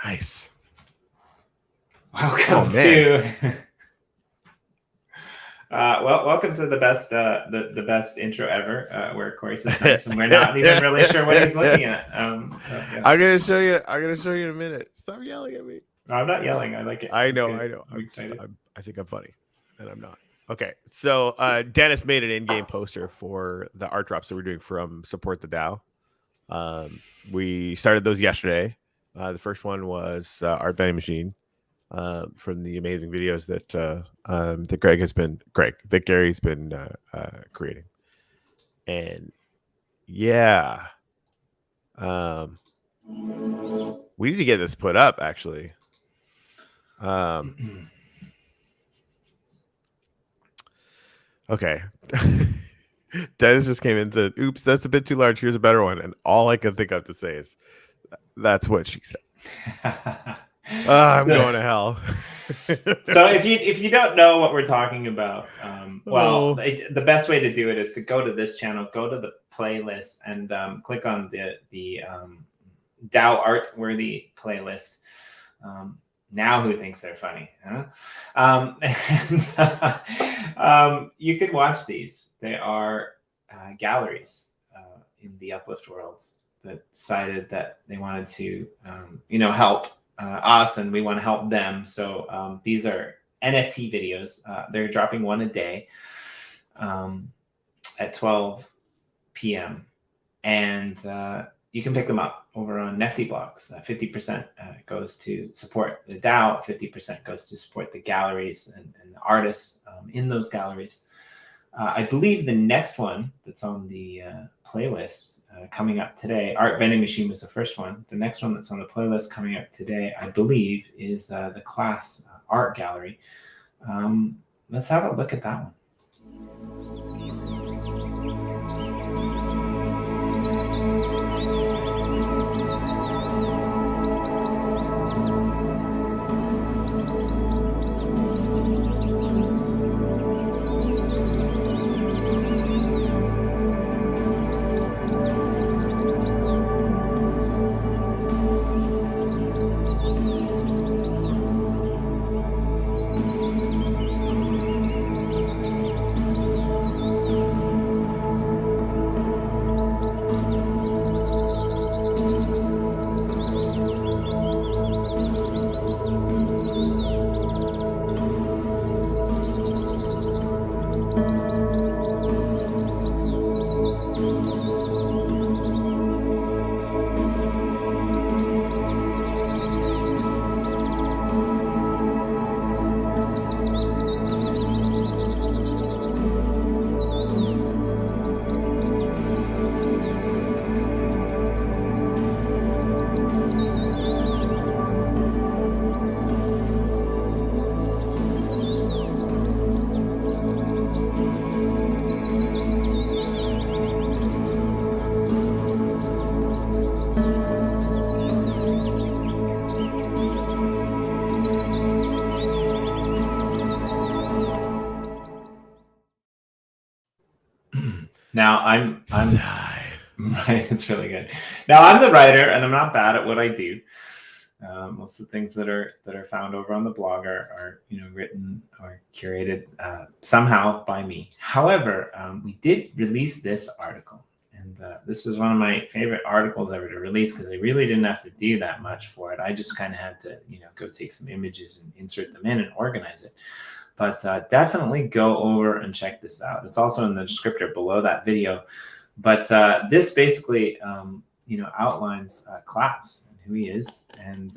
Nice. Welcome to welcome to the best the best intro ever, where Corey says nice, and we're not even really sure what he's looking at. Yeah. I'm gonna show you in a minute. Stop yelling at me. No, I'm not yelling. I like it. I know. I'm excited. I think I'm funny, and I'm not. Okay, so Dennis made an in-game poster for the art drops that we're doing from Support the DAO. We started those yesterday. The first one was Art Vending Machine from the amazing videos that that Gary's been creating, and yeah, we need to get this put up actually. Okay. Dennis just came in and said, oops, that's a bit too large. Here's a better one. And all I can think of to say is, that's what she said. I'm going to hell. So if you don't know what we're talking about, the best way to do it is to go to this channel, go to the playlist, and click on the DAO Art Worthy playlist. Now who thinks they're funny? Huh? You can watch these. They are galleries in the Uplift World that decided that they wanted to, help us, and we want to help them. So these are NFT videos. They're dropping one a day at 12 p.m. And you can pick them up over on Nifty Blocks. 50% goes to support the DAO. 50% goes to support the galleries and the artists in those galleries. I believe the next one that's on the playlist coming up today, Art Vending Machine was the first one. The next one that's on the playlist coming up today, I believe, is the Class Art Gallery. Let's have a look at that one. Now I'm right. It's really good. Now I'm the writer, and I'm not bad at what I do. Most of the things that are found over on the blog are written or curated somehow by me. However, we did release this article, and this was one of my favorite articles ever to release because I really didn't have to do that much for it. I just kind of had to go take some images and insert them in and organize it. But definitely go over and check this out. It's also in the descriptor below that video. But this basically, outlines Class and who he is, and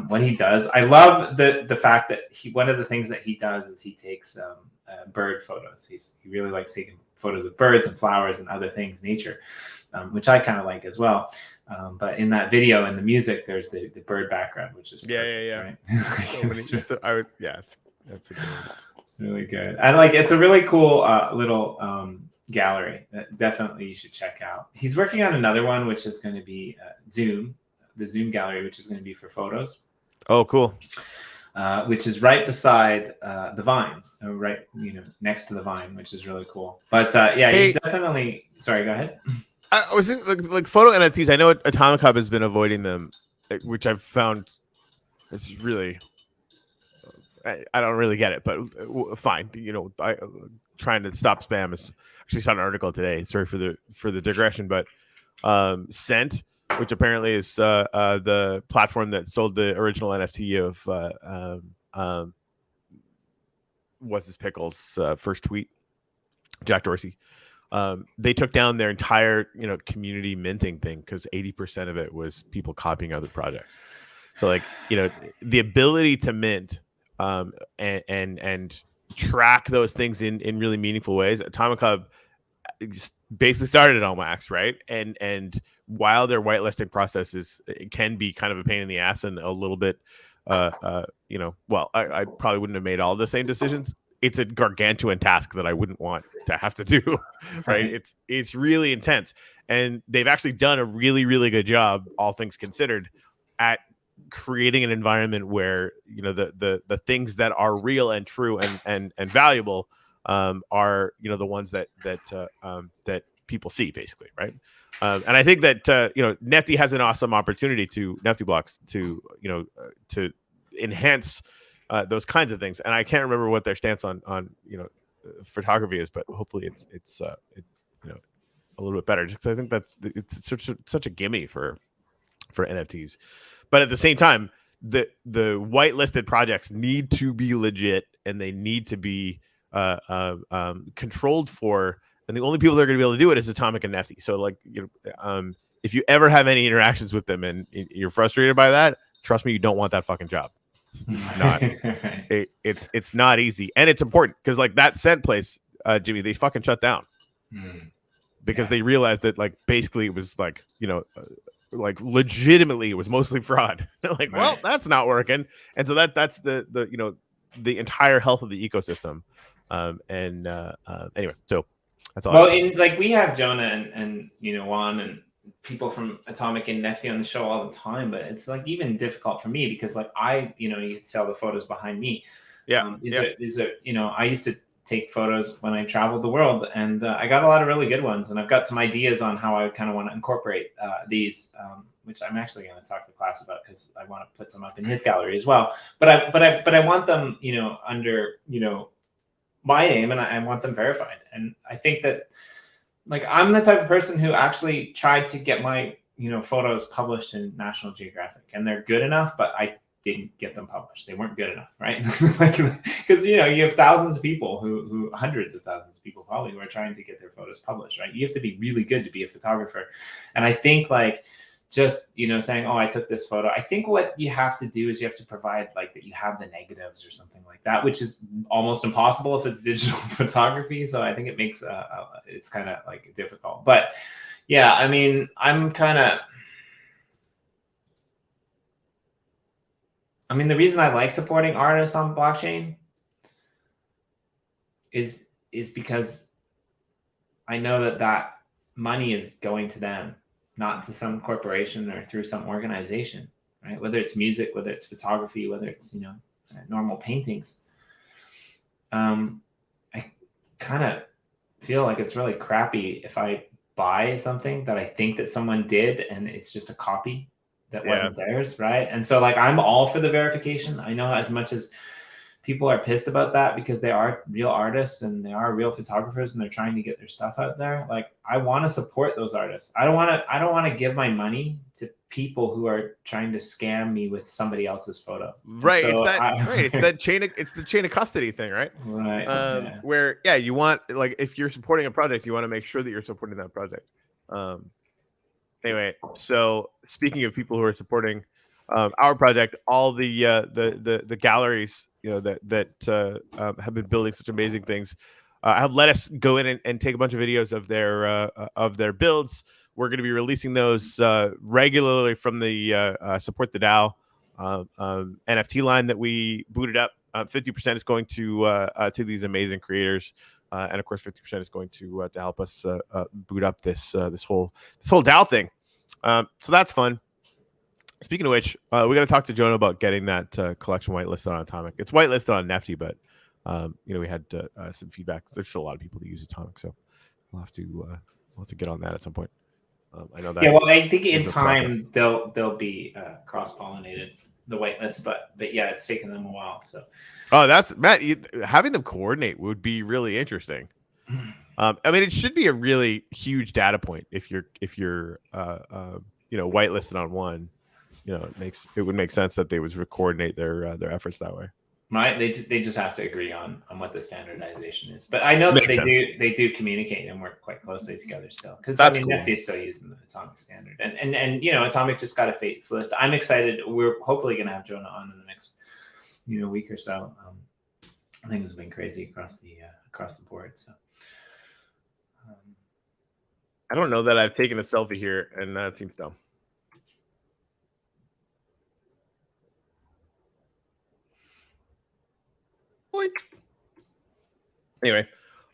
what he does. I love the fact that one of the things that he does is he takes bird photos. He really likes taking photos of birds and flowers and other things, nature, which I kind of like as well. But in that video and the music, there's the bird background, which is perfect, right? That's a good one. It's really good. And it's a really cool little gallery that definitely you should check out. He's working on another one, which is going to be the Zoom gallery, which is going to be for photos. Oh, cool. Which is right beside the Vine, right, next to the Vine, which is really cool. But you definitely. Sorry, go ahead. I was like photo NFTs. I know Atomic Hub has been avoiding them which I've found it's really I don't really get it, but fine. Trying to stop spam is actually saw an article today. Sorry for the digression, but Cent, which apparently is the platform that sold the original NFT of what's his pickles first tweet, Jack Dorsey. They took down their entire community minting thing because 80% of it was people copying other projects. So the ability to mint and track those things in really meaningful ways. Atomic Hub basically started on Wax, right? And while their whitelisting process it can be kind of a pain in the ass and a little bit, I probably wouldn't have made all the same decisions. It's a gargantuan task that I wouldn't want to have to do, right? It's really intense, and they've actually done a really, really good job, all things considered, at creating an environment where the things that are real and true and valuable are the ones that people see, basically, right? And I think that Nifty has an awesome opportunity Nifty Blocks to enhance those kinds of things. And I can't remember what their stance on photography is, but hopefully it's a little bit better, just because I think that it's such a gimme for NFTs. But at the same time, the whitelisted projects need to be legit, and they need to be controlled for. And the only people that are going to be able to do it is Atomic and Nifty. So, if you ever have any interactions with them and you're frustrated by that, trust me, you don't want that fucking job. It's not. It's not easy, and it's important because that Cent place, Jimmy, they fucking shut down because they realized that basically it was legitimately it was mostly fraud. Well, that's not working, and so that's the entire health of the ecosystem. Anyway, so that's all. Well, we have Jonah and Juan and people from Atomic and Nifty on the show all the time, but it's even difficult for me because I you can see all the photos behind me. These are I used to take photos when I traveled the world, and I got a lot of really good ones, and I've got some ideas on how I kind of want to incorporate these, which I'm actually going to talk to class about because I want to put some up in his gallery as well. But I want them under my name, and I want them verified. And I think that I'm the type of person who actually tried to get my photos published in National Geographic, and they're good enough, but I didn't get them published. They weren't good enough, right? Because you have thousands of people who hundreds of thousands of people probably who are trying to get their photos published, right? You have to be really good to be a photographer. And I think just saying, oh, I took this photo, I think what you have to do is you have to provide that you have the negatives or something like that, which is almost impossible if it's digital photography. So I think it makes it's kind of difficult. But yeah, I mean, the reason I like supporting artists on blockchain is because I know that money is going to them, not to some corporation or through some organization, right? Whether it's music, whether it's photography, whether it's normal paintings. I kind of feel like it's really crappy if I buy something that I think that someone did and it's just a copy that wasn't theirs, right? And so I'm all for the verification. I know as much as people are pissed about that because they are real artists and they are real photographers and they're trying to get their stuff out there. I want to support those artists. I don't want to give my money to people who are trying to scam me with somebody else's photo. Right. So it's the chain of custody thing, right? Right. Where you want if you're supporting a project, you want to make sure that you're supporting that project. Anyway, so speaking of people who are supporting our project, all the galleries that have been building such amazing things have let us go in and take a bunch of videos of their builds. We're going to be releasing those regularly from the Support the DAO NFT line that we booted up. 50% is going to these amazing creators. And of course, 50% is going to help us boot up this whole DAO thing. So that's fun. Speaking of which, we got to talk to Jonah about getting that collection whitelisted on Atomic. It's whitelisted on Nifty, but we had some feedback. There's still a lot of people that use Atomic, so we'll have to get on that at some point. I know that. Yeah, well, I think in is a process. time they'll be cross-pollinated, the whitelist, but yeah, it's taken them a while. So, Oh, that's Matt. Having them coordinate would be really interesting. I mean, it should be a really huge data point if you're whitelisted on one. It would make sense that they would coordinate their efforts that way. Right? They just have to agree on what the standardization is. But I know that they do communicate and work quite closely together still. Because I mean, cool. Nifty is still using the Atomic standard, and Atomic just got a facelift. I'm excited. We're hopefully going to have Jonah on in the next week or so. Things have been crazy across the board. So I don't know that I've taken a selfie here, and that seems dumb. Boink. Anyway,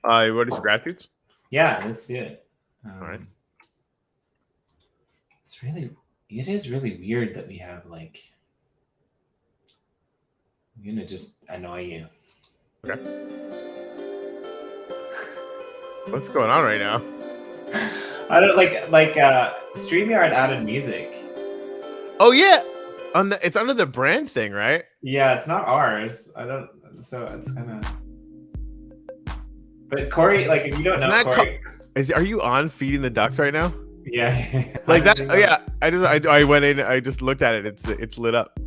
you ready for gratitudes? Yeah, let's do it. All right. It is really weird that we have I'm gonna just annoy you. Okay. What's going on right now? I don't StreamYard added music. Oh yeah, it's under the brand thing, right? Yeah, it's not ours. So it's kind of. But Corey, if you don't know Corey, are you on Feeding the Ducks right now? Yeah. Like that? Oh yeah. I went in. I just looked at it. It's lit up.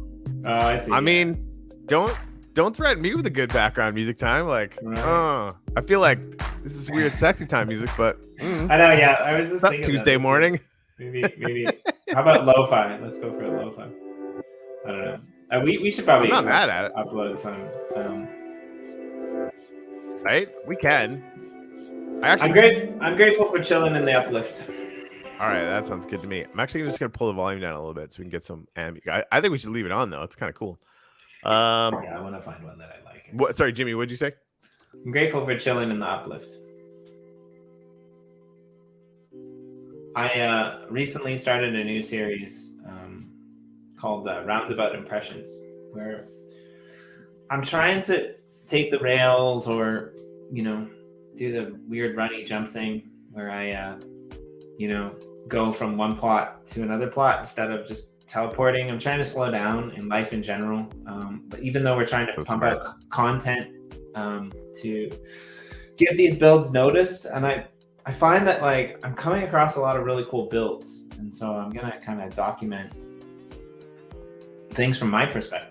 Oh, I see. I mean, don't threaten me with a good background music time. I feel like this is weird, sexy time music, but I know. Yeah, I was just thinking Tuesday morning. Maybe. How about lo-fi? Let's go for a lo-fi. I don't know. We should probably. I'm not mad at it. Upload some. Right? We can. I'm grateful for chilling in the uplift. All right, that sounds good to me. I'm actually just gonna pull the volume down a little bit so we can get some ambient. I think we should leave it on though. It's kind of cool. Yeah, I want to find one that I like. What? Sorry, Jimmy. What'd you say? I'm grateful for chilling in the uplift. I recently started a new series called Roundabout Impressions, where I'm trying to take the rails or do the weird runny jump thing where I go from one plot to another plot instead of just teleporting. I'm trying to slow down in life in general, but even though we're trying to pump out content to get these builds noticed, and I find that I'm coming across a lot of really cool builds, and so I'm gonna kind of document things from my perspective.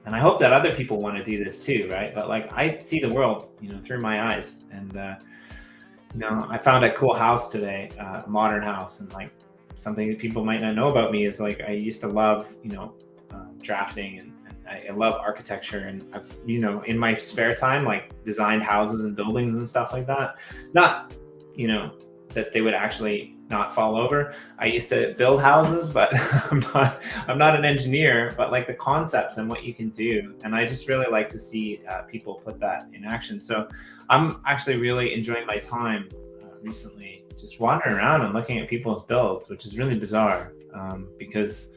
And I hope that other people want to do this too, right? But I see the world, through my eyes. And I found a cool house today, a modern house, and something that people might not know about me is I used to love, drafting and I love architecture, and I've, in my spare time, designed houses and buildings and stuff like that. Not, that they would actually not fall over. I used to build houses, but I'm not an engineer, but the concepts and what you can do. And I just really like to see people put that in action. So I'm actually really enjoying my time recently, just wandering around and looking at people's builds, which is really bizarre because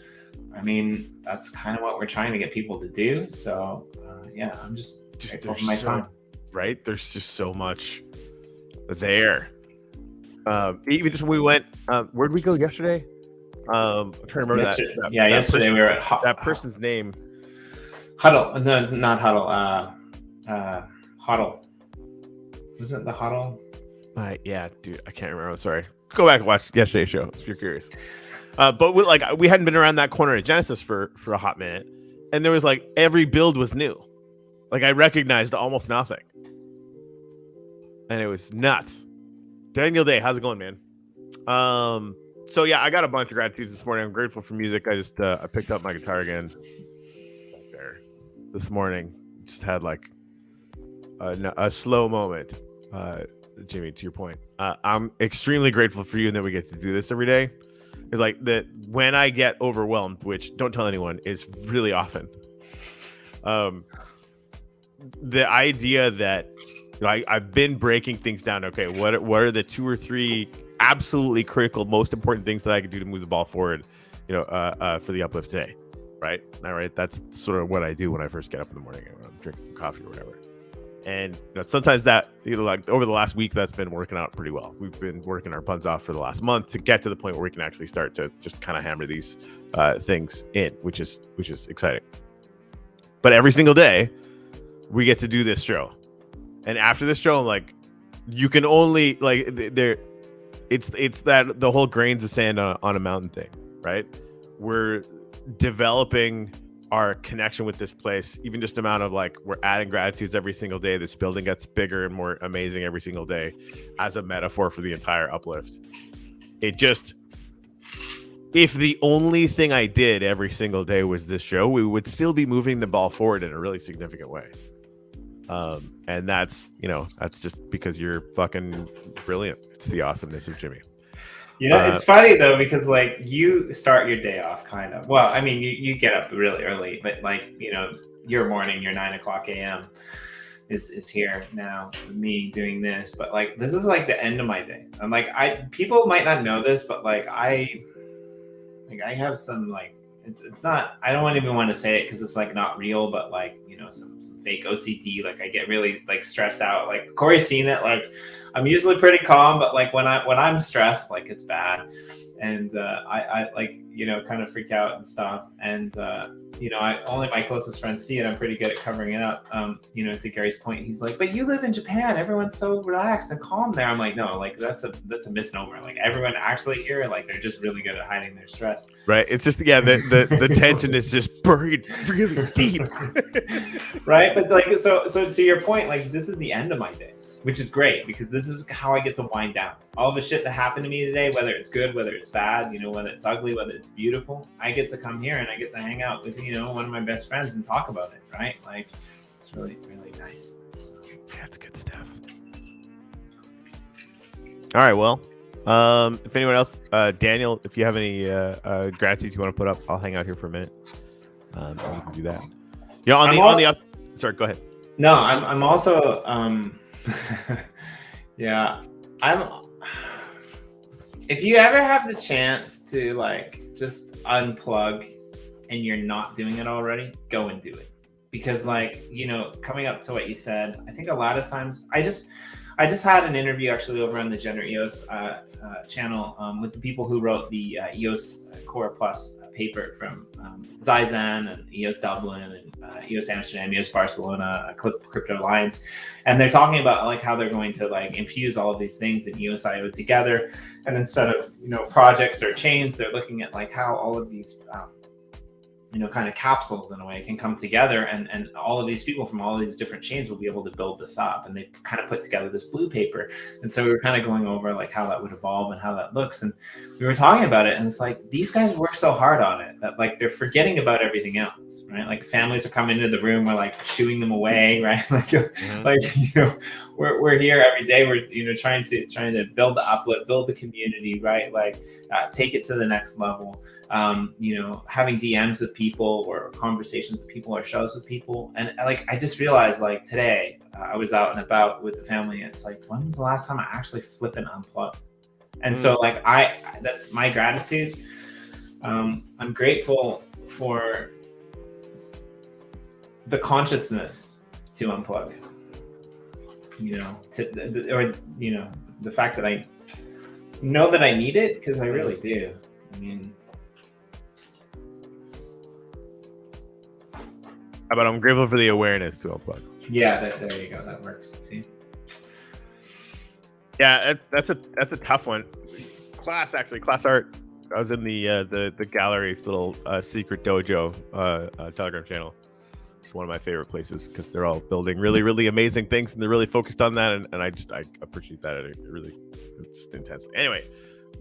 I mean, that's kind of what we're trying to get people to do. So yeah, I'm just taking my time. Right? There's just so much there. Even just when we went, where'd we go yesterday? I'm trying to remember that. Yeah, yesterday we were at that person's name. Huddle. No, not Huddle. Huddle. Was it the Huddle? Yeah, dude, I can't remember. I'm sorry. Go back and watch yesterday's show if you're curious. But we hadn't been around that corner at Genesis for a hot minute, and there was every build was new. I recognized almost nothing, and it was nuts. Daniel Day, how's it going, man? So yeah, I got a bunch of gratitudes this morning. I'm grateful for music. I just I picked up my guitar again there this morning. Just had a slow moment. Jimmy, to your point, I'm extremely grateful for you and that we get to do this every day. It's that when I get overwhelmed, which don't tell anyone is really often. The idea that I've been breaking things down. Okay, what are the 2 or 3 absolutely critical, most important things that I could do to move the ball forward, for the uplift today, right? All right, that's sort of what I do when I first get up in the morning. I'm drinking some coffee or whatever. And sometimes that, like over the last week, that's been working out pretty well. We've been working our buns off for the last month to get to the point where we can actually start to just kind of hammer these things in, which is exciting. But every single day, we get to do this show, and after this show, I'm like, you can only like there. It's that the whole grains of sand on a mountain thing, right? We're developing our connection with this place, even just amount of like we're adding gratitudes every single day. This building gets bigger and more amazing every single day as a metaphor for the entire Uplift. It just, if the only thing I did every single day was this show, we would still be moving the ball forward in a really significant way. And that's just because you're fucking brilliant. It's the awesomeness of Jimmy. It's funny though, because like you start your day off kind of, well, I mean, you get up really early, but like, your morning, your 9 o'clock a.m. is here now with me doing this, but like, this is like the end of my day. I'm like, people might not know this, but like, I have some like, it's not, I don't even want to say it because it's like not real, but like, some fake OCD. Like I get really like stressed out. Like Corey's seen it. Like I'm usually pretty calm, but like when I'm stressed, like it's bad. And I like, kind of freak out and stuff. And, only my closest friends see it. I'm pretty good at covering it up. To Gary's point, he's like, but you live in Japan. Everyone's so relaxed and calm there. I'm like, no, like that's a misnomer. Like everyone actually here, like they're just really good at hiding their stress. Right. It's just, the tension is just buried really deep. Right. But like, so to your point, like this is the end of my day, which is great because this is how I get to wind down. All the shit that happened to me today, whether it's good, whether it's bad, whether it's ugly, whether it's beautiful, I get to come here and I get to hang out with, one of my best friends and talk about it, right? Like, it's really, really nice. That's good stuff. All right, well, if anyone else, Daniel, if you have any gratitudes you want to put up, I'll hang out here for a minute. And we can do that. On the up. Sorry, go ahead. No, I'm also yeah, if you ever have the chance to like just unplug and you're not doing it already, go and do it. Because like, coming up to what you said, I think a lot of times I just had an interview actually over on the Gender EOS channel with the people who wrote the EOS Core Plus paper from Zizan and EOS Dublin and EOS Amsterdam, EOS Barcelona, Crypto Alliance, and they're talking about like how they're going to like infuse all of these things in EOSIO together, and instead of projects or chains, they're looking at like how all of these kind of capsules in a way can come together, and all of these people from all of these different chains will be able to build this up, and they kind of put together this blue paper. And so we were kind of going over like how that would evolve and how that looks, and we were talking about it, and it's like these guys work so hard on it that like they're forgetting about everything else, right? Like families are coming into the room, we're like shooing them away, right? Like we're here every day, we're trying to build the uplift, build the community, right? Like take it to the next level. Having DMs with people or conversations with people or shows with people. And like, I just realized like today I was out and about with the family. It's like, when was the last time I actually flipping unplugged? And so like, that's my gratitude. I'm grateful for the consciousness to unplug, the fact that I know that I need it, because I really do. I mean, but I'm grateful for the awareness to unplug. Yeah, there you go. That works. See. Yeah, that's a tough one. Class art. I was in the gallery's little secret dojo Telegram channel. It's one of my favorite places because they're all building really, really amazing things, and they're really focused on that. And I appreciate that. It's intense. Anyway,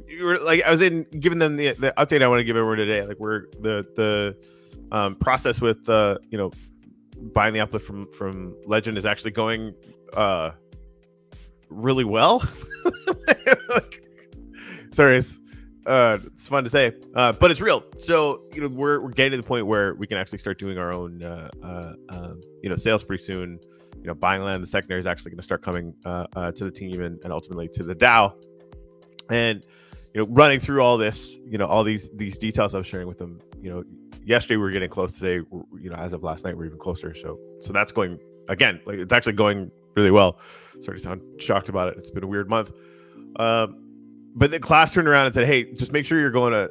you were like, I was giving them the update I want to give everyone today. Like we're the process with buying the uplift from Legend is actually going really well. Sorry, it's fun to say, but it's real. So we're getting to the point where we can actually start doing our own sales pretty soon. Buying land, the secondary is actually going to start coming to the team and ultimately to the DAO. And running through all this, all these details I was sharing with them. Yesterday we were getting close. Today, as of last night, we're even closer. So that's going again, like it's actually going really well. Sorry to sound shocked about it. It's been a weird month. But the class turned around and said, "Hey, just make sure you're going to,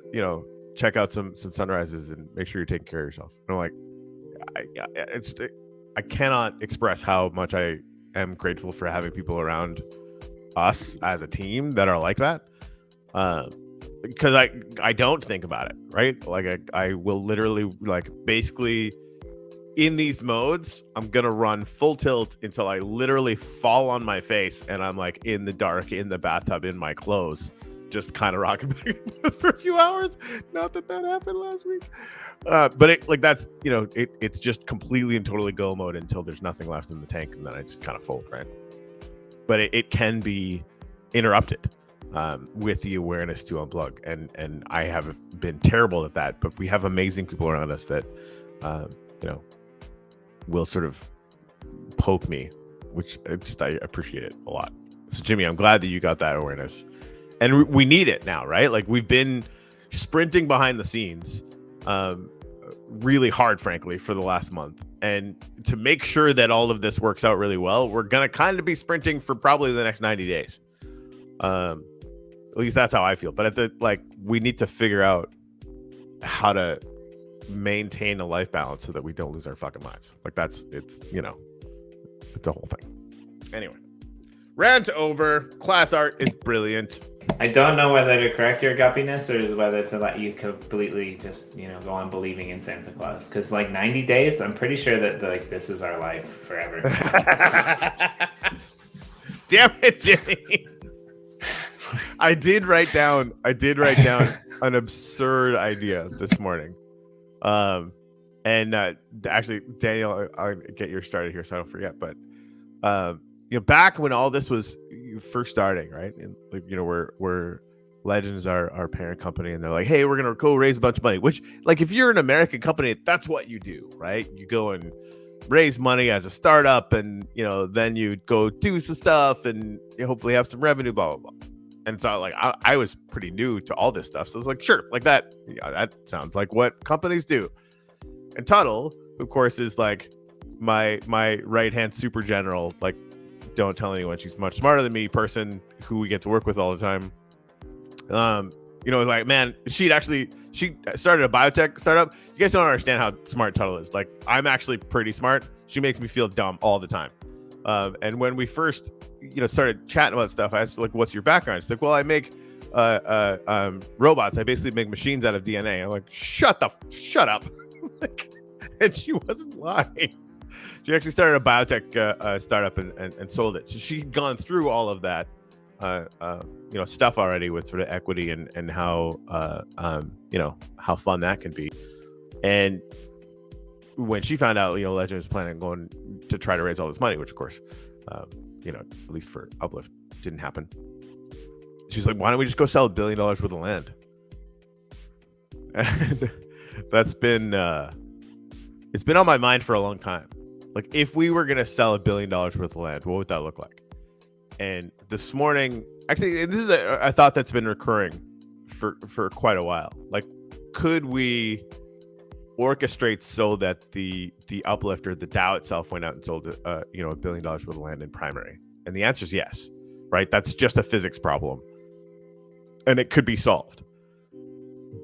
check out some sunrises and make sure you're taking care of yourself." And I'm like, I cannot express how much I am grateful for having people around us as a team that are like that. Because I don't think about it, right? Like I will literally, like, basically in these modes, I'm gonna run full tilt until I literally fall on my face and I'm like in the dark in the bathtub in my clothes, just kind of rocking back and forth for a few hours. Not that happened last week, but it's just completely and totally go mode until there's nothing left in the tank, and then I just kind of fold, right? But it can be interrupted with the awareness to unplug, and I have been terrible at that. But we have amazing people around us that will sort of poke me, which I appreciate it a lot. So Jimmy, I'm glad that you got that awareness, and we need it now, right? Like we've been sprinting behind the scenes really hard, frankly, for the last month, and to make sure that all of this works out really well, we're gonna kind of be sprinting for probably the next 90 days. At least that's how I feel. But we need to figure out how to maintain a life balance so that we don't lose our fucking minds. Like it's a whole thing. Anyway, rant over. Class art is brilliant. I don't know whether to correct your guppiness or whether to let you completely just go on believing in Santa Claus, because 90 days, I'm pretty sure that this is our life forever. Damn it, Jimmy. I did write down an absurd idea this morning. Actually, Daniel, I'll get yours started here so I don't forget. But back when all this was first starting, right? And where Legends are our parent company, and they're like, "Hey, we're gonna go raise a bunch of money." Which, if you're an American company, that's what you do, right? You go and raise money as a startup, and then you go do some stuff, and you hopefully have some revenue, blah blah blah. And so, I was pretty new to all this stuff, so I was like, sure, that that sounds like what companies do. And Tuttle, of course, is my right hand super general, don't tell anyone she's much smarter than me person who we get to work with all the time. Man, she started a biotech startup. You guys don't understand how smart Tuttle is. I'm actually pretty smart. She makes me feel dumb all the time. And when we first started chatting about stuff, I asked her, what's your background? She's like, well, I make robots. I basically make machines out of DNA. I'm like, shut up. And she wasn't lying. She actually started a biotech startup and sold it. So she'd gone through all of that stuff already with sort of equity and how how fun that can be. And when she found out Legend was planning on going to try to raise all this money, which of course at least for Uplift didn't happen, she's like, why don't we just go sell $1 billion worth of land? And that's been it's been on my mind for a long time. If we were gonna sell $1 billion worth of land, what would that look like? And this morning, actually, this is a thought that's been recurring for quite a while. Could we orchestrate so that the uplifter, the DAO itself, went out and sold $1 billion worth of land in primary? And the answer is yes, right? That's just a physics problem, and it could be solved.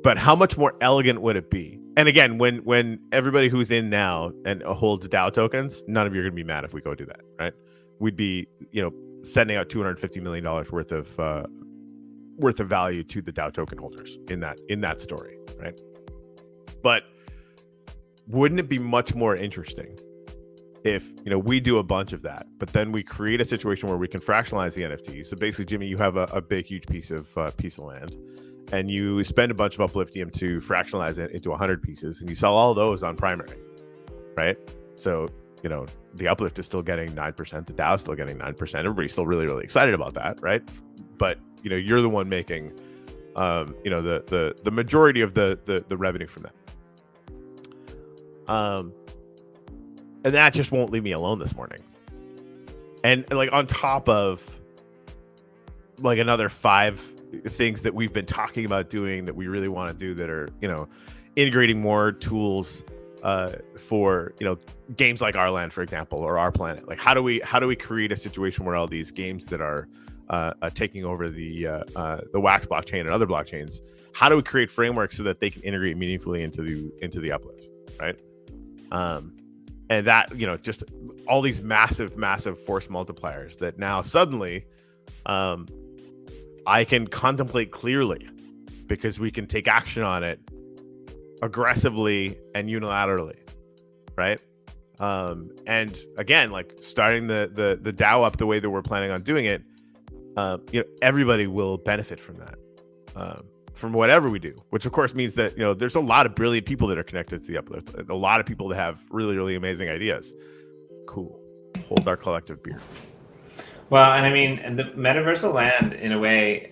But how much more elegant would it be? And again, when everybody who's in now and holds DAO tokens, none of you are going to be mad if we go do that, right? We'd be, sending out $250 million worth of value to the DAO token holders in that story, right? But wouldn't it be much more interesting if we do a bunch of that, but then we create a situation where we can fractionalize the NFTs? So basically, Jimmy, you have a big, huge piece of land, and you spend a bunch of Upliftium to fractionalize it into 100 pieces, and you sell all those on primary, right? So the Uplift is still getting 9%, the DAO is still getting 9%. Everybody's still really, really excited about that, right? But you're the one making the majority of the revenue from that. And that just won't leave me alone this morning. And on top of another 5 things that we've been talking about doing that we really want to do, that are integrating more tools for games like Our Land, for example, or Our Planet. Like how do we create a situation where all these games that are taking over the Wax blockchain and other blockchains, how do we create frameworks so that they can integrate meaningfully into the Uplift, right? And that just all these massive force multipliers that now suddenly I can contemplate clearly because we can take action on it aggressively and unilaterally, right? And again, like starting the DAO up the way that we're planning on doing it, everybody will benefit from that, from whatever we do, which of course means that there's a lot of brilliant people that are connected to the Uplift, a lot of people that have really, really amazing ideas. Cool. Hold our collective beer. Well, and I mean, the metaversal land in a way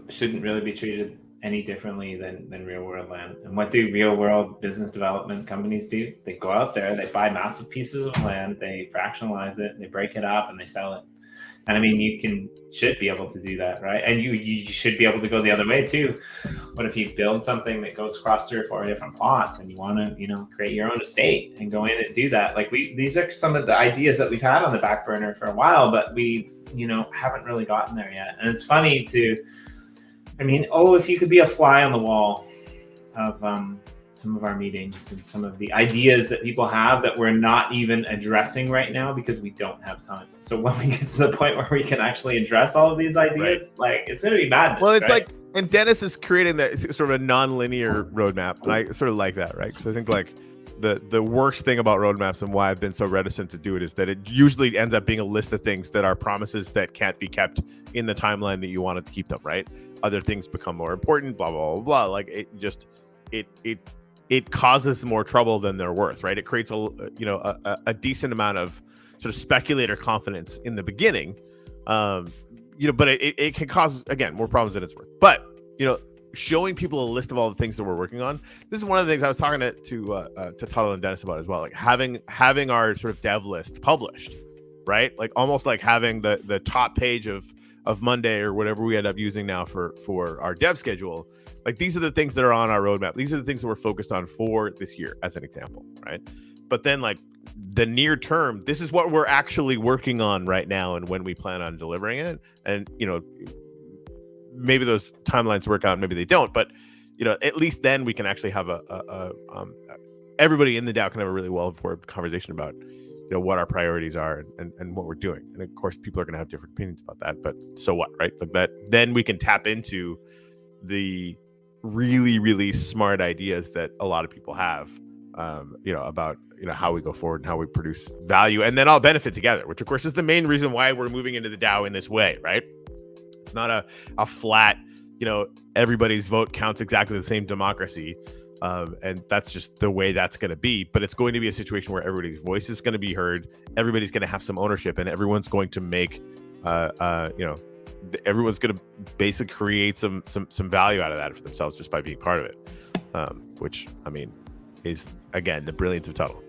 shouldn't really be treated any differently than real world land. And what do real world business development companies do? They go out there, they buy massive pieces of land, they fractionalize it, they break it up, and they sell it. And I mean, you should be able to do that, right? And you should be able to go the other way too. What if you build something that goes across 3 or 4 different plots, and you want to, create your own estate and go in and do that? Like these are some of the ideas that we've had on the back burner for a while, but we, haven't really gotten there yet. And it's funny if you could be a fly on the wall of some of our meetings and some of the ideas that people have that we're not even addressing right now because we don't have time. So when we get to the point where we can actually address all of these ideas, like it's going to be madness. Well, it's right? like, and Dennis is creating that sort of a non-linear roadmap. And I sort of like that, right? Because I think like the worst thing about roadmaps and why I've been so reticent to do it is that it usually ends up being a list of things that are promises that can't be kept in the timeline that you wanted to keep them, right? Other things become more important, blah, blah, blah, blah. Like it causes more trouble than they're worth, right? It creates a decent amount of sort of speculator confidence in the beginning, but it can cause, again, more problems than it's worth. But showing people a list of all the things that we're working on. This is one of the things I was talking to Cottrell and Dennis about as well. Like having our sort of dev list published, right? Like almost like having the top page of Monday or whatever we end up using now for our dev schedule. Like these are the things that are on our roadmap. These are the things that we're focused on for this year, as an example, right? But then like the near term, this is what we're actually working on right now and when we plan on delivering it. And, maybe those timelines work out, maybe they don't, but, at least then we can actually have everybody in the DAO can have a really well-informed conversation about, what our priorities are and what we're doing. And of course, people are going to have different opinions about that, but so what, right? Like that, then we can tap into the really, really smart ideas that a lot of people have, about, how we go forward and how we produce value, and then all benefit together, which of course is the main reason why we're moving into the DAO in this way, right? It's not a flat, everybody's vote counts exactly the same democracy. And that's just the way that's going to be. But it's going to be a situation where everybody's voice is going to be heard. Everybody's going to have some ownership, and everyone's going to make, everyone's going to basically create some value out of that for themselves just by being part of it. Which, I mean, is again the brilliance of Tuttle.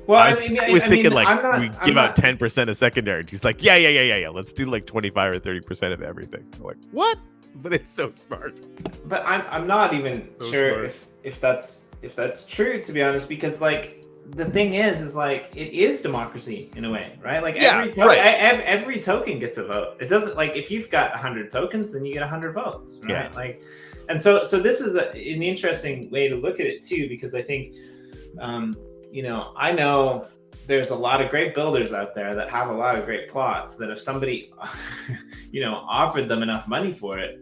Well, I was thinking we give out 10% of secondary. He's like, yeah. Let's do like 25 or 30% of everything. I'm like, what? But it's so smart. But I'm not even sure if that's true, to be honest, because like the thing is like it is democracy in a way, right? Like every token gets a vote. It doesn't, like if you've got 100 tokens, then you get 100 votes, right? Yeah. Like, and so this is an interesting way to look at it too, because I think. I know there's a lot of great builders out there that have a lot of great plots that if somebody, offered them enough money for it,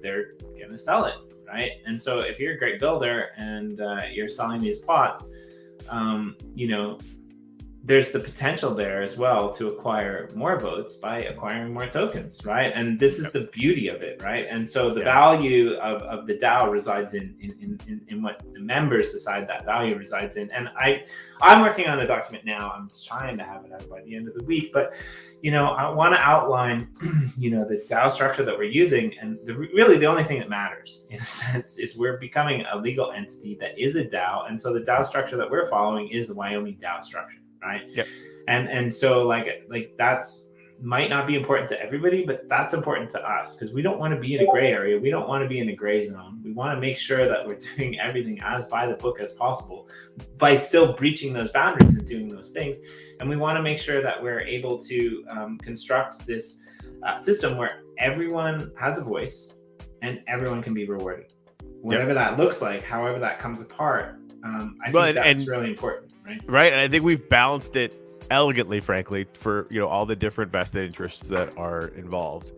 they're going to sell it, right? And so if you're a great builder and you're selling these plots, there's the potential there as well to acquire more votes by acquiring more tokens, right? And this is the beauty of it, right? And so the value of the DAO resides in what the members decide that value resides in. And I'm working on a document now. I'm trying to have it out by the end of the week, but I want to outline, the DAO structure that we're using, and really the only thing that matters in a sense is we're becoming a legal entity that is a DAO, and so the DAO structure that we're following is the Wyoming DAO structure. Right. Yep. And so like that's might not be important to everybody, but that's important to us because we don't want to be in a gray area. We don't want to be in a gray zone. We want to make sure that we're doing everything as by the book as possible by still breaching those boundaries and doing those things. And we want to make sure that we're able to construct this system where everyone has a voice and everyone can be rewarded. Whatever that looks like, however that comes apart, I think that's really important, right? Right, and I think we've balanced it elegantly, frankly, for all the different vested interests that are involved.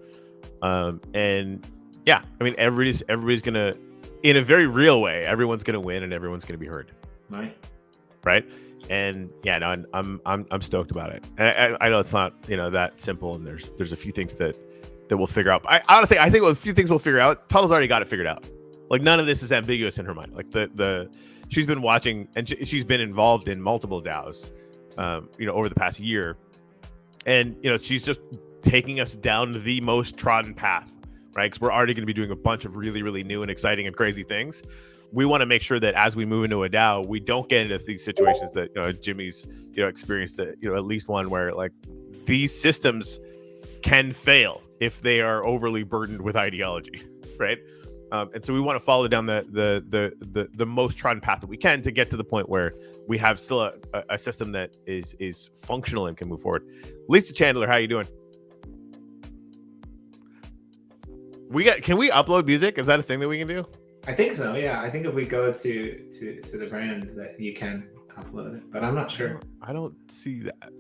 And yeah, I mean, everybody's gonna, in a very real way, everyone's gonna win and everyone's gonna be heard. Right. And yeah, no, I'm stoked about it. And I know it's not that simple, and there's a few things that we'll figure out. I honestly, I think a few things we'll figure out. Tuttle's already got it figured out. Like, none of this is ambiguous in her mind. Like, she's been watching, and she's been involved in multiple DAOs, over the past year, and she's just taking us down the most trodden path, right? Because we're already going to be doing a bunch of really, really new and exciting and crazy things. We want to make sure that as we move into a DAO, we don't get into these situations that Jimmy's experienced, at least one where like these systems can fail if they are overly burdened with ideology, right? And so we want to follow down the most trodden path that we can to get to the point where we have still a system that is functional and can move forward. Lisa Chandler, how you doing? Can we upload music? Is that a thing that we can do? I think so. Yeah, I think if we go to the brand, that you can upload it, but I'm not sure. I don't see that.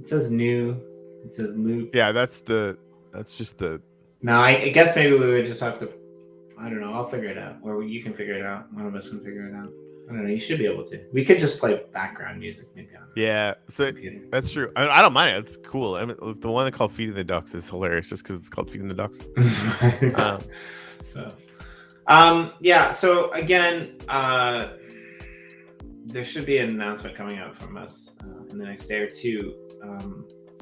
It says new. It says loop. Yeah, that's just the. No, I guess maybe we would just have to. I don't know. I'll figure it out. Or you can figure it out. One of us can figure it out. I don't know. You should be able to. We could just play background music, maybe. Yeah, so that's true. I don't mind it. It's cool. I mean, the one that called "Feeding the Ducks" is hilarious, just because it's called "Feeding the Ducks." Yeah. So again, there should be an announcement coming out from us in the next day or two.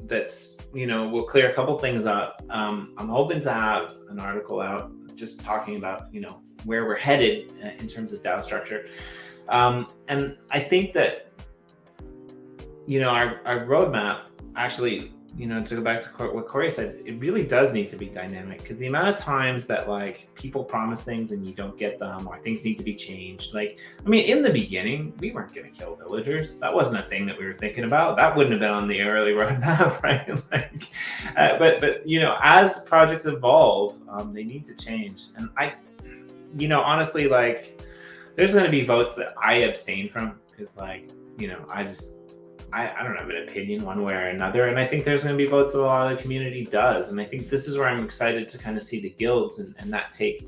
That's we'll clear a couple things up. I'm hoping to have an article out just talking about where we're headed in terms of DAO structure, and I think that our roadmap actually, to go back to what Corey said, it really does need to be dynamic, because the amount of times that like people promise things and you don't get them, or things need to be changed. Like, I mean, in the beginning, we weren't going to kill villagers. That wasn't a thing that we were thinking about. That wouldn't have been on the early roadmap, right? But as projects evolve, they need to change. And I, honestly, like, there's going to be votes that I abstain from, because like, I don't have an opinion one way or another. And I think there's going to be votes that a lot of the community does. And I think this is where I'm excited to kind of see the guilds and that take,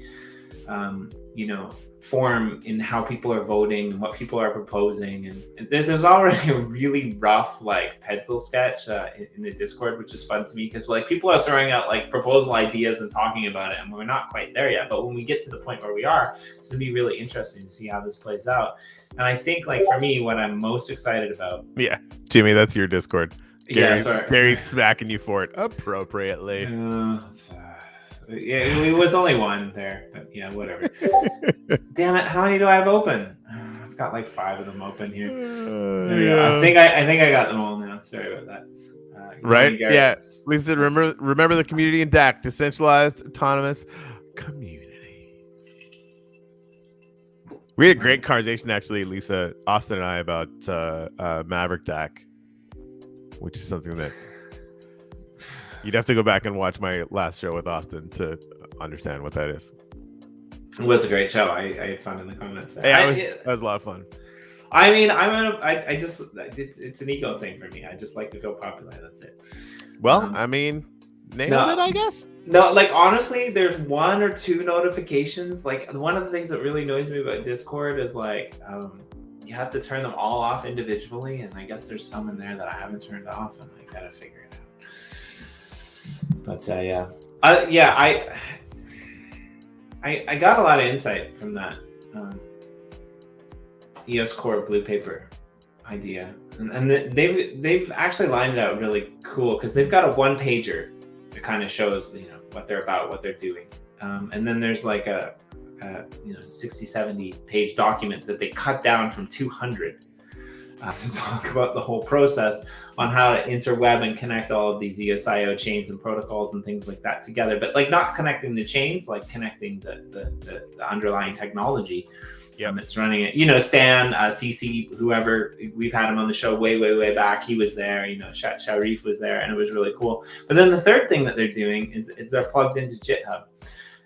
form in how people are voting and what people are proposing. And there's already a really rough, like, pencil sketch in the Discord, which is fun to me, because like people are throwing out like proposal ideas and talking about it, and we're not quite there yet. But when we get to the point where we are, it's going to be really interesting to see how this plays out. And I think, like, for me, what I'm most excited about. Yeah, Jimmy, that's your Discord. Gary, yeah, sorry. Gary's smacking you for it appropriately. Yeah, it was only one there, but yeah, whatever. Damn it! How many do I have open? I've got like 5 of them open here. Yeah. I think I got them all now. Sorry about that. Right? Yeah. Lisa, remember the community in DAC, decentralized, autonomous community. We had a great conversation, actually, Lisa, Austin, and I, about Maverick DAC, which is something that you'd have to go back and watch my last show with Austin to understand what that is. It was a great show. I had fun in the comments there. Yeah, it was a lot of fun. I mean, it's an ego thing for me. I just like to feel popular. That's it. Well, I mean, nailed it, I guess. No, like, honestly, there's 1 or 2 notifications. Like, one of the things that really annoys me about Discord is like, you have to turn them all off individually. And I guess there's some in there that I haven't turned off, and I gotta figure it out. But yeah, I got a lot of insight from that EOS Core blue paper idea, and they've actually lined it out really cool, because they've got a 1-pager that kind of shows what they're about, what they're doing, and then there's like a 60-70 page document that they cut down from 200. to talk about the whole process on how to interweb and connect all of these EOSIO chains and protocols and things like that together. But like not connecting the chains, like connecting the underlying technology. It's running it. You know, Stan, CC, whoever, we've had him on the show way back. He was there. You know, Sharif was there, and it was really cool. But then the third thing that they're doing is they're plugged into GitHub.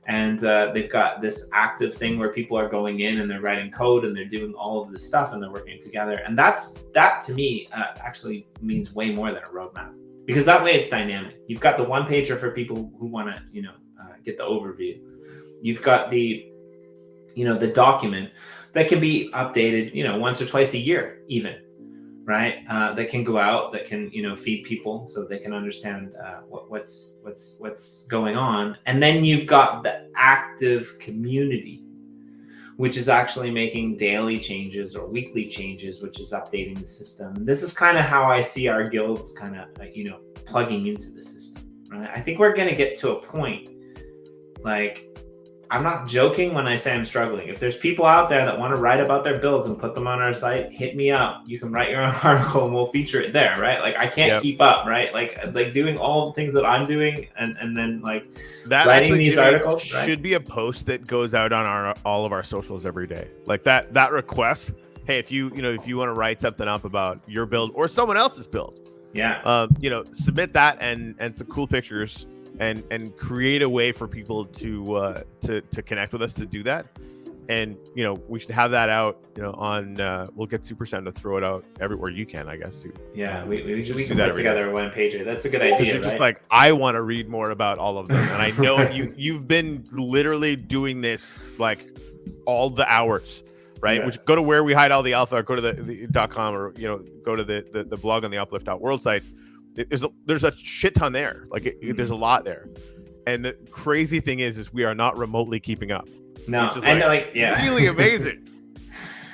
And they've got this active thing where people are going in and they're writing code and they're doing all of this stuff and they're working together. And that to me actually means way more than a roadmap, because that way it's dynamic. You've got the one pager for people who want to, get the overview. You've got the document that can be updated, once or twice a year, even. Right, that can go out, that can feed people so they can understand what's going on, and then you've got the active community, which is actually making daily changes or weekly changes, which is updating the system. This is kind of how I see our guilds kind of plugging into the system. Right, I think we're going to get to a point like. I'm not joking when I say I'm struggling. If there's people out there that want to write about their builds and put them on our site, hit me up. You can write your own article and we'll feature it there, right? Like I can't keep up, right? Like doing all the things that I'm doing and then like that writing these articles should be a post that goes out on all of our socials every day. Like that request. Hey, if you want to write something up about your build or someone else's build, submit that and some cool pictures. And create a way for people to connect with us to do that, and we should have that out. On we'll get Super Sound to throw it out everywhere you can, I guess. Too. Yeah, we can put together a one pager. That's a good idea. Because you're just like, I want to read more about all of them, and I know you've been literally doing this like all the hours, right? Which go to where we hide all the alpha, or go to the .com, or go to the blog on the Uplift.world site. There's a shit ton there. Like there's a lot there, and the crazy thing is we are not remotely keeping up. No, which is really amazing.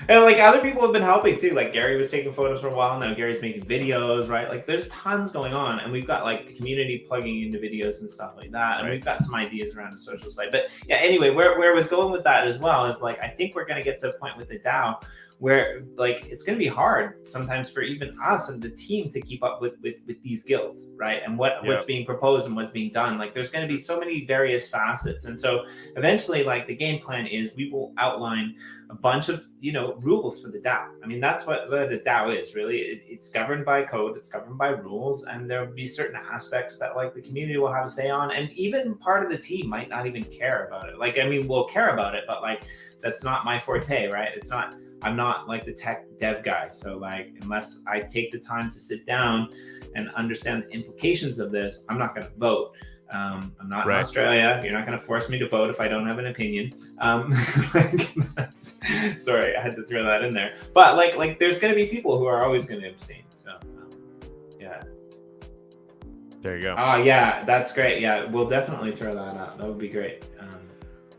And like other people have been helping too. Like Gary was taking photos for a while now. Gary's making videos, right? Like there's tons going on, and we've got like community plugging into videos and stuff like that. And we've got some ideas around the social site. But yeah, anyway, where I was going with that as well is like I think we're gonna get to a point with the DAO where like it's going to be hard sometimes for even us and the team to keep up with these guilds, right? And what's being proposed and what's being done. Like there's going to be so many various facets, and so eventually, like the game plan is we will outline a bunch of rules for the DAO. I mean, that's what the DAO is really. It's governed by code, it's governed by rules, and there will be certain aspects that like the community will have a say on, and even part of the team might not even care about it. Like I mean, we'll care about it, but like that's not my forte, right? I'm not like the tech dev guy. So like, unless I take the time to sit down and understand the implications of this, I'm not going to vote. I'm not in Australia. You're not going to force me to vote if I don't have an opinion. Sorry, I had to throw that in there. But like there's going to be people who are always going to abstain. So yeah. There you go. Oh yeah, that's great. Yeah, we'll definitely throw that out. That would be great.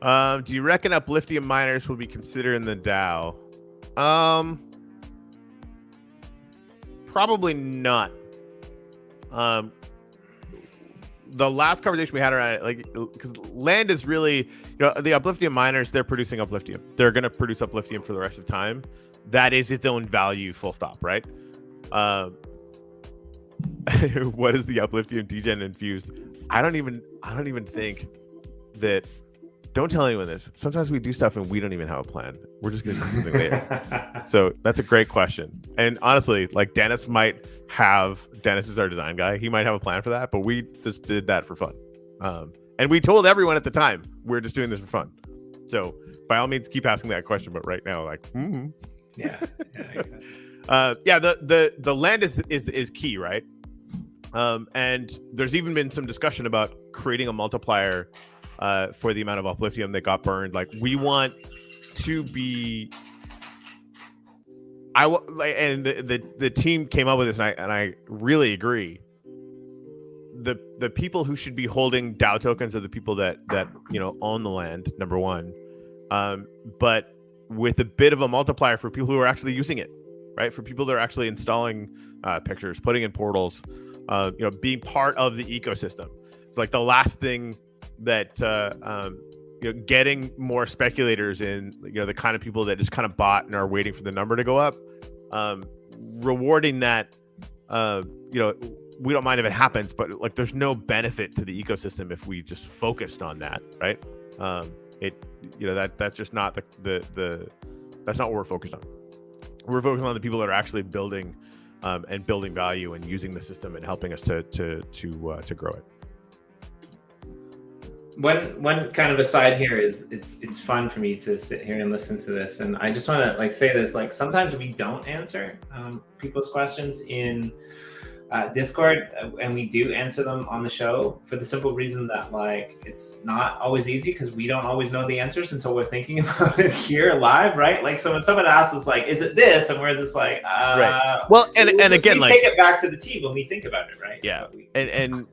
Do you reckon Upliftium miners will be considered in the DAO? Probably not. The last conversation we had around it, like, because land is really, the Upliftium miners, they're producing Upliftium. They're going to produce Upliftium for the rest of time. That is its own value, full stop, right? What is the Upliftium degen infused? I don't even think that. Don't tell anyone this. Sometimes we do stuff and we don't even have a plan. We're just going to do something later. So that's a great question. And honestly, like Dennis is our design guy. He might have a plan for that, but we just did that for fun. And we told everyone at the time, we're just doing this for fun. So by all means, keep asking that question. But right now, like, yeah. The land is key, right? And there's even been some discussion about creating a multiplier for the amount of Upliftium that got burned. Like we want to be, and the team came up with this, and I really agree. The people who should be holding DAO tokens are the people that own the land, number one, but with a bit of a multiplier for people who are actually using it, right? For people that are actually installing pictures, putting in portals, being part of the ecosystem. It's like the last thing that getting more speculators in, the kind of people that just kind of bought and are waiting for the number to go up. rewarding that. We don't mind if it happens, but like there's no benefit to the ecosystem if we just focused on that, right? That's just not the that's not what we're focused on. We're focused on the people that are actually building and building value and using the system and helping us to grow it. One kind of aside here is it's fun for me to sit here and listen to this, and I just want to like say this, like sometimes we don't answer people's questions in Discord, and we do answer them on the show for the simple reason that like it's not always easy because we don't always know the answers until we're thinking about it here live, right? Like so when someone asks us like, is it this? And we're just like, right. Well, and again, we like take it back to the team when we think about it, right? Yeah. And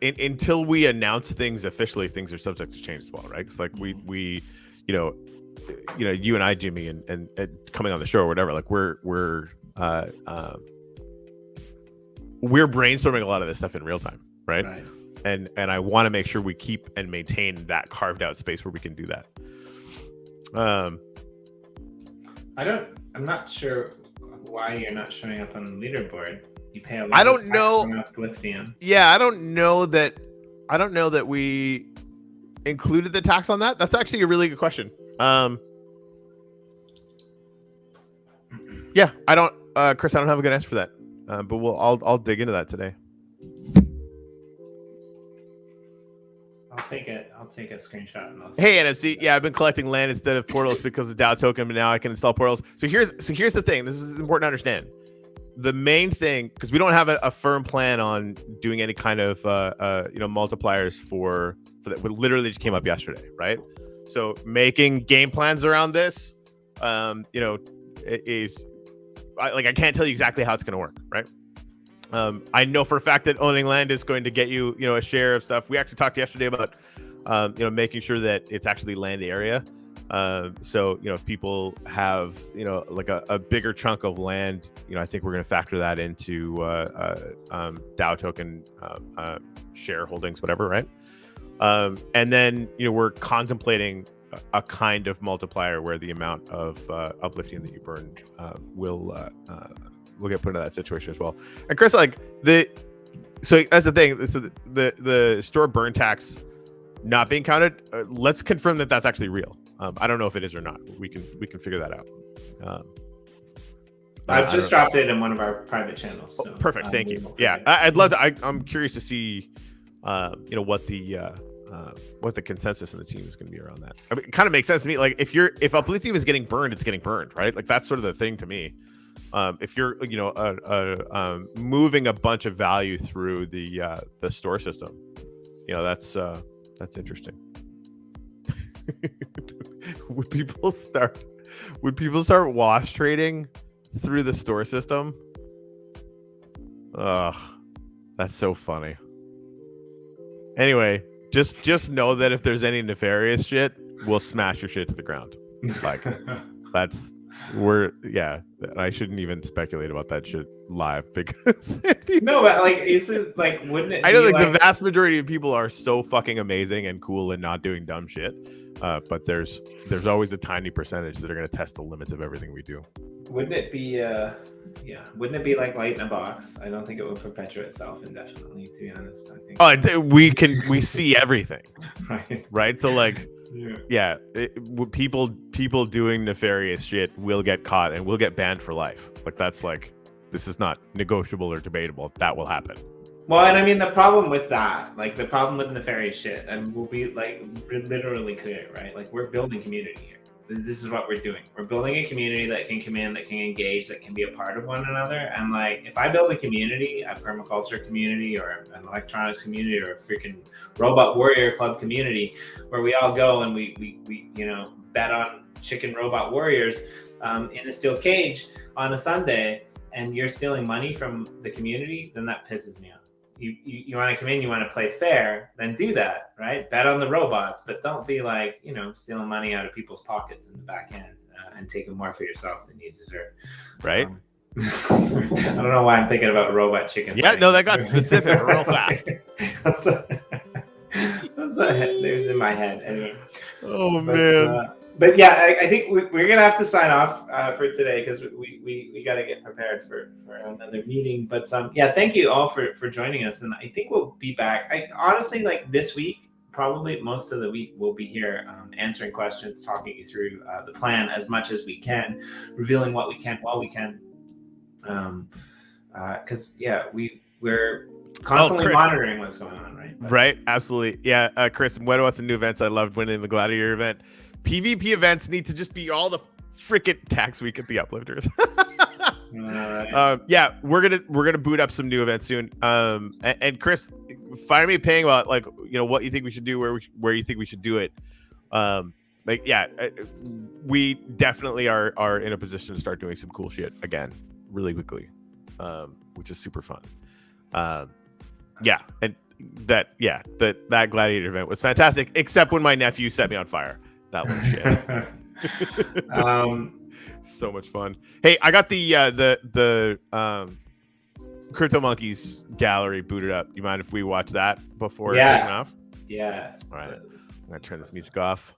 until we announce things officially, things are subject to change as well, right? It's like we you and I, Jimmy, and coming on the show or whatever, like we're brainstorming a lot of this stuff in real time, right? And I want to make sure we keep and maintain that carved out space where we can do that. I'm not sure why you're not showing up on the leaderboard. You pay a lot. I don't know. Upliftian. Yeah, I don't know that we included the tax on that. That's actually a really good question. Yeah, I don't, Chris. I don't have a good answer for that. But I'll dig into that today. I'll take a screenshot and I'll Hey NFC, yeah, I've been collecting land instead of portals because of DAO token, but now I can install portals. So here's the thing. This is important to understand. The main thing, because we don't have a firm plan on doing any kind of multipliers for that. We literally just came up yesterday, right? So making game plans around this, is. I can't tell you exactly how it's going to work, right? I know for a fact that owning land is going to get you, a share of stuff. We actually talked yesterday about, making sure that it's actually land area. So, if people have, like a bigger chunk of land, I think we're going to factor that into DAO token shareholdings, whatever, right? And then, we're contemplating a kind of multiplier where the amount of uplifting that you burn will get put into that situation as well. And Chris, so that's the thing. So the store burn tax not being counted. Let's confirm that that's actually real. I don't know if it is or not. We can figure that out. I've just dropped it in one of our private channels. So perfect. Thank you. Yeah, I'd love to. I'm curious to see, what the consensus in the team is going to be around that. I mean, it kind of makes sense to me. Like if Uplift is getting burned, it's getting burned, right? Like that's sort of the thing to me. If you're, moving a bunch of value through the store system, that's interesting. Would people start wash trading through the store system? Ugh, that's so funny. Anyway, just know that if there's any nefarious shit, we'll smash your shit to the ground. Like I shouldn't even speculate about that shit live because no, but wouldn't it? I know the vast majority of people are so fucking amazing and cool and not doing dumb shit. But there's always a tiny percentage that are going to test the limits of everything we do. Wouldn't it be wouldn't it be like light in a box? I don't think it would perpetuate itself indefinitely, to be honest. I think we see everything. Right. So people doing nefarious shit will get caught and will get banned for life. This is not negotiable or debatable. That will happen. Well, and I mean, the problem with that, the problem with nefarious shit, and we'll be literally clear, right? Like, we're building community here. This is what we're doing. We're building a community that can come in, that can engage, that can be a part of one another. And if I build a community, a permaculture community or an electronics community or a freaking robot warrior club community where we all go and we bet on chicken robot warriors in a steel cage on a Sunday, and you're stealing money from the community, then that pisses me off. You want to come in, you want to play fair, then do that, right? Bet on the robots, but don't be stealing money out of people's pockets in the back end and taking more for yourself than you deserve. Right? I don't know why I'm thinking about robot chicken. Yeah, no, that got specific real fast. That's in my head. Anyway. Oh, man. But yeah, I think we're gonna have to sign off for today because we got to get prepared for another meeting. But yeah, thank you all for joining us, and I think we'll be back. I honestly like this week. Probably most of the week we'll be here answering questions, talking you through the plan as much as we can, revealing what we can while we can. Because yeah, we're constantly monitoring what's going on, right? Right, absolutely. Yeah, Chris, when what's the new events? I loved winning the Gladiator event. PvP events need to just be all the freaking tax week at the Uplifters. Yeah, we're gonna boot up some new events soon. And Chris, fire me paying about like what you think we should do, where you think we should do it. We definitely are in a position to start doing some cool shit again really quickly, which is super fun. Yeah, and that Gladiator event was fantastic, except when my nephew set me on fire. That was shit. So much fun. Hey, I got the Crypto Monkeys gallery booted up. You mind if we watch that before taking off? Yeah. All right. I'm gonna turn this music off.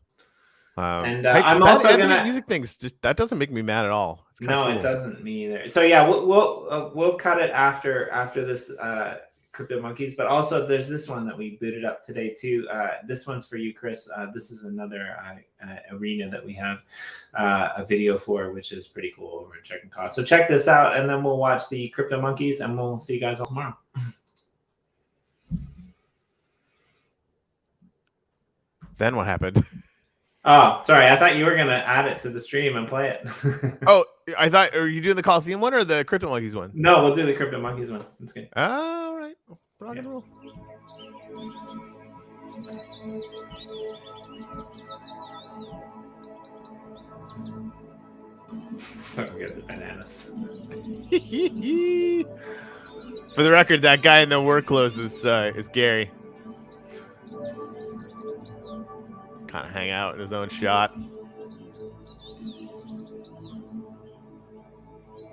And I'm also gonna music things. Just that doesn't make me mad at all. It's no, cool. It doesn't me either. So yeah, we'll cut it after this Crypto Monkeys, but also there's this one that we booted up today too. This one's for you, Chris. This is another arena that we have a video for, which is pretty cool over in Checking Cost. So check this out, and then we'll watch the Crypto Monkeys, and we'll see you guys all tomorrow. Then what happened? Oh, sorry. I thought you were gonna add it to the stream and play it. Oh, I thought. Are you doing the Coliseum one or the Crypto Monkeys one? No, we'll do the Crypto Monkeys one. That's good. All right. Rock and roll. So good, the bananas. For the record, that guy in the work clothes is Gary. Kind of hang out in his own shot.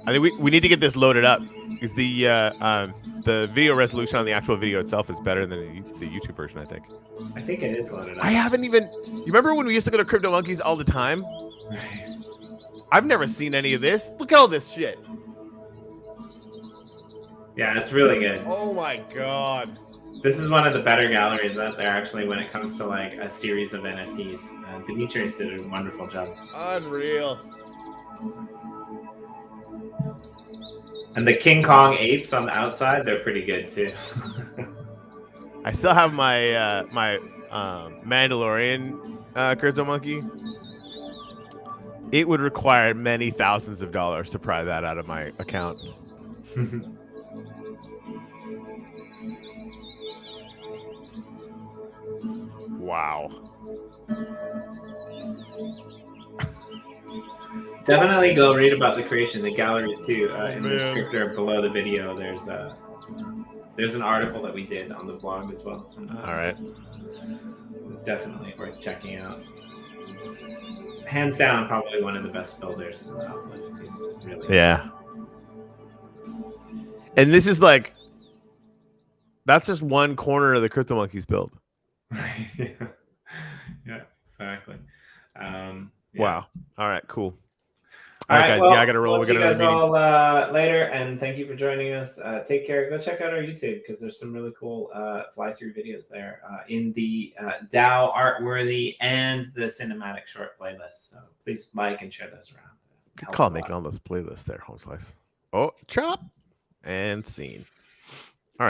I think we need to get this loaded up because the video resolution on the actual video itself is better than the YouTube version. I think it is loaded up. I haven't even. You remember when we used to go to Crypto Monkeys all the time? I've never seen any of this. Look at all this shit. Yeah, it's really good. Oh my god. This is one of the better galleries out there, actually, when it comes to like a series of NFTs. Demetrius did a wonderful job. Unreal. And the King Kong apes on the outside, they're pretty good too. I still have my my Mandalorian Crypto Monkey. It would require many thousands of dollars to pry that out of my account. Wow. Definitely go read about the creation of the gallery too. In the descriptor below the video, there's an article that we did on the blog as well. All right. It's definitely worth checking out. Hands down, probably one of the best builders in the Uplift. He's really yeah. And this is like, that's just one corner of the Crypto Monkeys build. Yeah, exactly. Wow. All right, cool. All right, guys. Well, I gotta roll. We'll see you guys all later, and thank you for joining us. Take care. Go check out our YouTube because there's some really cool fly-through videos there in the DAO Artworthy and the cinematic short playlist. So please like and share those around. Good call making all those playlists there, Home Slice. Oh, chop and scene.